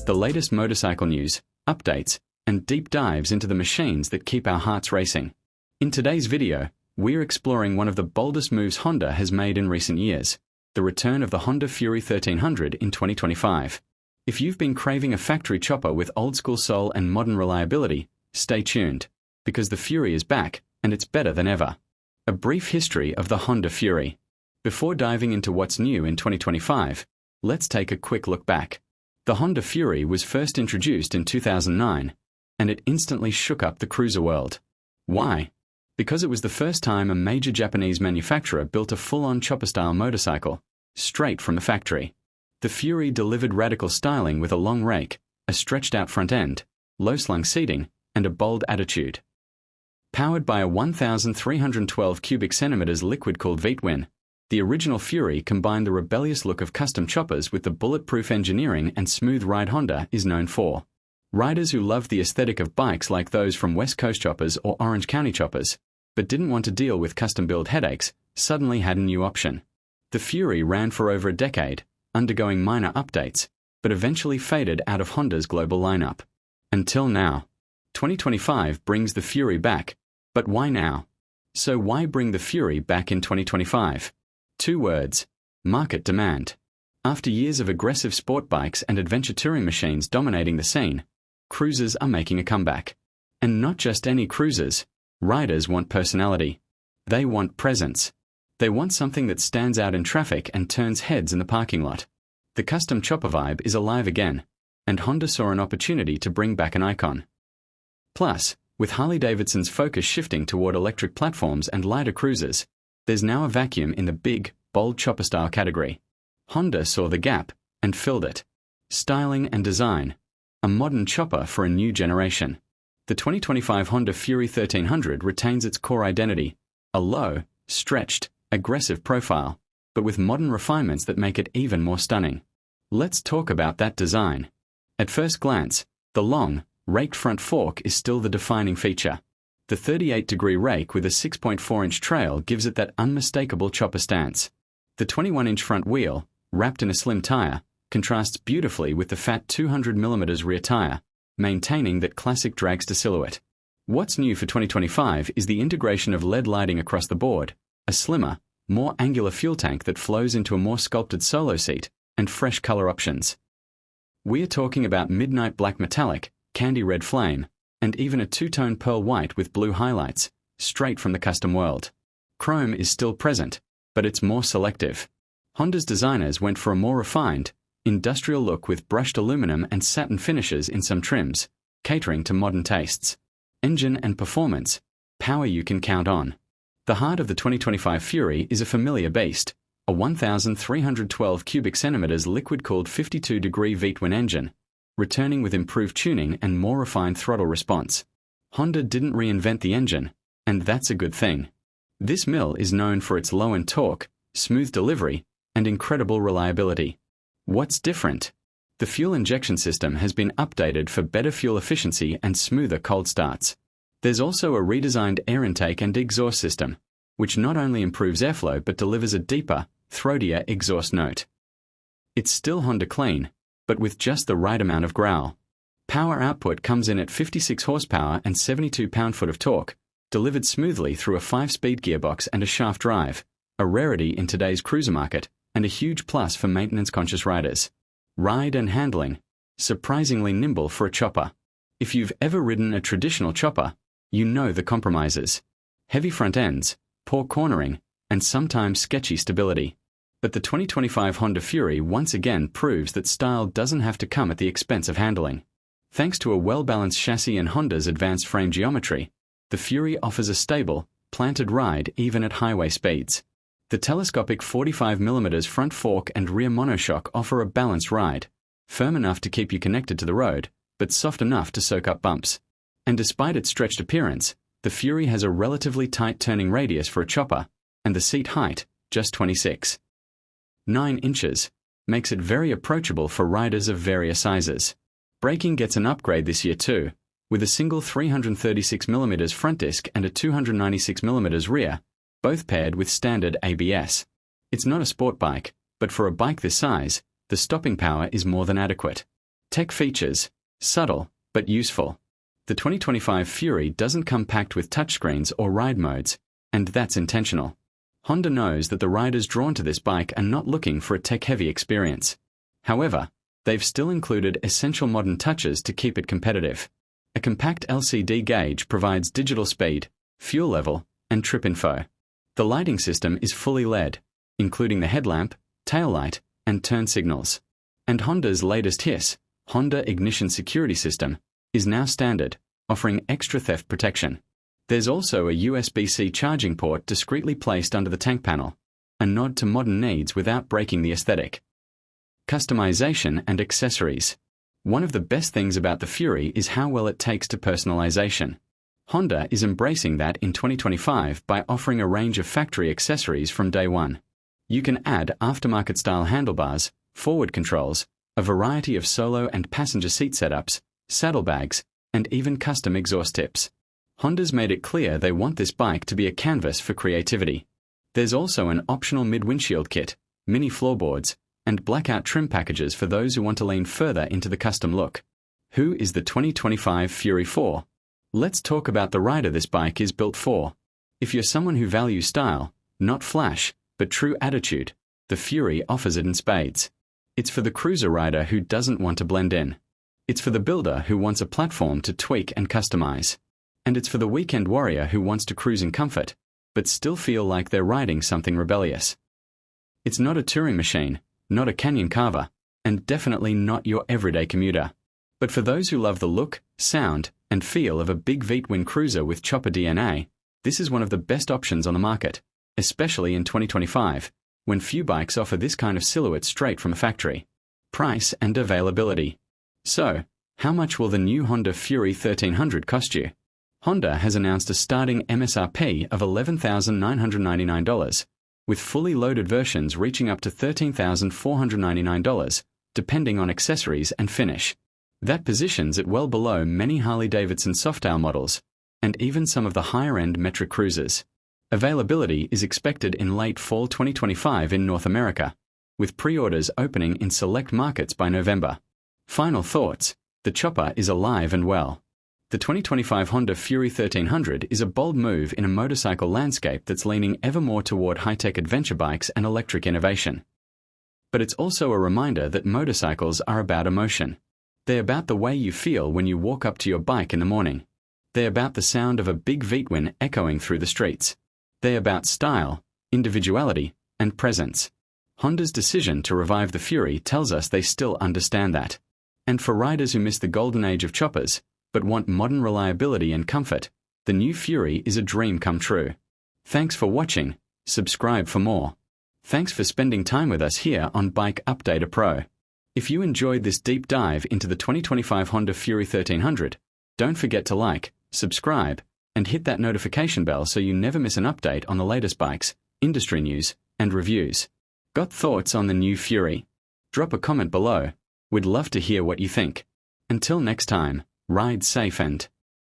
the latest motorcycle news, updates, and deep dives into the machines that keep our hearts racing. In today's video, we're exploring one of the boldest moves Honda has made in recent years, the return of the Honda Fury 1300 in 2025. If you've been craving a factory chopper with old-school soul and modern reliability, stay tuned, because the Fury is back, and it's better than ever. A brief history of the Honda Fury. Before diving into what's new in 2025, let's take a quick look back. The Honda Fury was first introduced in 2009, and it instantly shook up the cruiser world. Why? Because it was the first time a major Japanese manufacturer built a full-on chopper-style motorcycle, straight from the factory. The Fury delivered radical styling with a long rake, a stretched-out front end, low-slung seating, and a bold attitude. Powered by a 1,312 cubic centimeters liquid-cooled V-twin, the original Fury combined the rebellious look of custom choppers with the bulletproof engineering and smooth ride Honda is known for. Riders who loved the aesthetic of bikes like those from West Coast choppers or Orange County choppers, but didn't want to deal with custom-build headaches, suddenly had a new option. The Fury ran for over a decade, undergoing minor updates, but eventually faded out of Honda's global lineup. Until now. 2025 brings the Fury back, but why now? So why bring the Fury back in 2025? 2 words: market demand. After years of aggressive sport bikes and adventure touring machines dominating the scene, cruisers are making a comeback. And not just any cruisers. Riders want personality. They want presence. They want something that stands out in traffic and turns heads in the parking lot. The custom chopper vibe is alive again, and Honda saw an opportunity to bring back an icon. Plus, with Harley-Davidson's focus shifting toward electric platforms and lighter cruisers, there's now a vacuum in the big, bold chopper-style category. Honda saw the gap and filled it. Styling and design. A modern chopper for a new generation. The 2025 Honda Fury 1300 retains its core identity, a low, stretched, aggressive profile, but with modern refinements that make it even more stunning. Let's talk about that design. At first glance, the long, raked front fork is still the defining feature. The 38-degree rake with a 6.4-inch trail gives it that unmistakable chopper stance. The 21-inch front wheel, wrapped in a slim tire, contrasts beautifully with the fat 200mm rear tire, maintaining that classic dragster silhouette. What's new for 2025 is the integration of LED lighting across the board, a slimmer, more angular fuel tank that flows into a more sculpted solo seat, and fresh color options. We're talking about midnight black metallic, candy red flame, and even a two-tone pearl white with blue highlights, straight from the custom world. Chrome is still present, but it's more selective. Honda's designers went for a more refined, industrial look with brushed aluminum and satin finishes in some trims, catering to modern tastes. Engine and performance, power you can count on. The heart of the 2025 Fury is a familiar beast, a 1,312 cubic centimeters liquid-cooled 52-degree V-twin engine, returning with improved tuning and more refined throttle response. Honda didn't reinvent the engine, and that's a good thing. This mill is known for its low-end torque, smooth delivery, and incredible reliability. What's different? The fuel injection system has been updated for better fuel efficiency and smoother cold starts. There's also a redesigned air intake and exhaust system, which not only improves airflow but delivers a deeper, throatier exhaust note. It's still Honda clean, but with just the right amount of growl. Power output comes in at 56 horsepower and 72 pound-foot of torque, delivered smoothly through a 5-speed gearbox and a shaft drive, a rarity in today's cruiser market, and a huge plus for maintenance-conscious riders. Ride and handling. Surprisingly nimble for a chopper. If you've ever ridden a traditional chopper, you know the compromises. Heavy front ends, poor cornering, and sometimes sketchy stability. But the 2025 Honda Fury once again proves that style doesn't have to come at the expense of handling. Thanks to a well-balanced chassis and Honda's advanced frame geometry, the Fury offers a stable, planted ride even at highway speeds. The telescopic 45mm front fork and rear monoshock offer a balanced ride, firm enough to keep you connected to the road, but soft enough to soak up bumps. And despite its stretched appearance, the Fury has a relatively tight turning radius for a chopper, and the seat height, just 26.9 inches, makes it very approachable for riders of various sizes. Braking gets an upgrade this year too, with a single 336mm front disc and a 296mm rear, both paired with standard ABS. It's not a sport bike, but for a bike this size, the stopping power is more than adequate. Tech features: subtle, but useful. The 2025 Fury doesn't come packed with touchscreens or ride modes, and that's intentional. Honda knows that the riders drawn to this bike are not looking for a tech-heavy experience. However, they've still included essential modern touches to keep it competitive. A compact LCD gauge provides digital speed, fuel level, and trip info. The lighting system is fully LED, including the headlamp, taillight, and turn signals. And Honda's latest HISS, Honda Ignition Security System, is now standard, offering extra theft protection. There's also a USB-C charging port discreetly placed under the tank panel, a nod to modern needs without breaking the aesthetic. Customization and accessories. One of the best things about the Fury is how well it takes to personalization. Honda is embracing that in 2025 by offering a range of factory accessories from day one. You can add aftermarket-style handlebars, forward controls, a variety of solo and passenger seat setups, saddlebags, and even custom exhaust tips. Honda's made it clear they want this bike to be a canvas for creativity. There's also an optional mid-windshield kit, mini floorboards, and blackout trim packages for those who want to lean further into the custom look. Who is the 2025 Fury for? Let's talk about the rider this bike is built for. If you're someone who values style, not flash, but true attitude, the Fury offers it in spades. It's for the cruiser rider who doesn't want to blend in. It's for the builder who wants a platform to tweak and customize. And it's for the weekend warrior who wants to cruise in comfort, but still feel like they're riding something rebellious. It's not a touring machine, not a canyon carver, and definitely not your everyday commuter. But for those who love the look, sound, and feel of a big V-twin cruiser with chopper DNA, this is one of the best options on the market, especially in 2025, when few bikes offer this kind of silhouette straight from a factory. Price and availability. So, how much will the new Honda Fury 1300 cost you? Honda has announced a starting MSRP of $11,999, with fully loaded versions reaching up to $13,499, depending on accessories and finish. That positions it well below many Harley-Davidson Softail models, and even some of the higher-end metric cruisers. Availability is expected in late fall 2025 in North America, with pre-orders opening in select markets by November. Final thoughts: the chopper is alive and well. The 2025 Honda Fury 1300 is a bold move in a motorcycle landscape that's leaning ever more toward high-tech adventure bikes and electric innovation. But it's also a reminder that motorcycles are about emotion. They're about the way you feel when you walk up to your bike in the morning. They're about the sound of a big V-twin echoing through the streets. They're about style, individuality, and presence. Honda's decision to revive the Fury tells us they still understand that. And for riders who miss the golden age of choppers, but want modern reliability and comfort, the new Fury is a dream come true. Thanks for watching. Subscribe for more. Thanks for spending time with us here on Bike Updater Pro. If you enjoyed this deep dive into the 2025 Honda Fury 1300, don't forget to like, subscribe, and hit that notification bell so you never miss an update on the latest bikes, industry news, and reviews. Got thoughts on the new Fury? Drop a comment below. We'd love to hear what you think. Until next time, ride safe and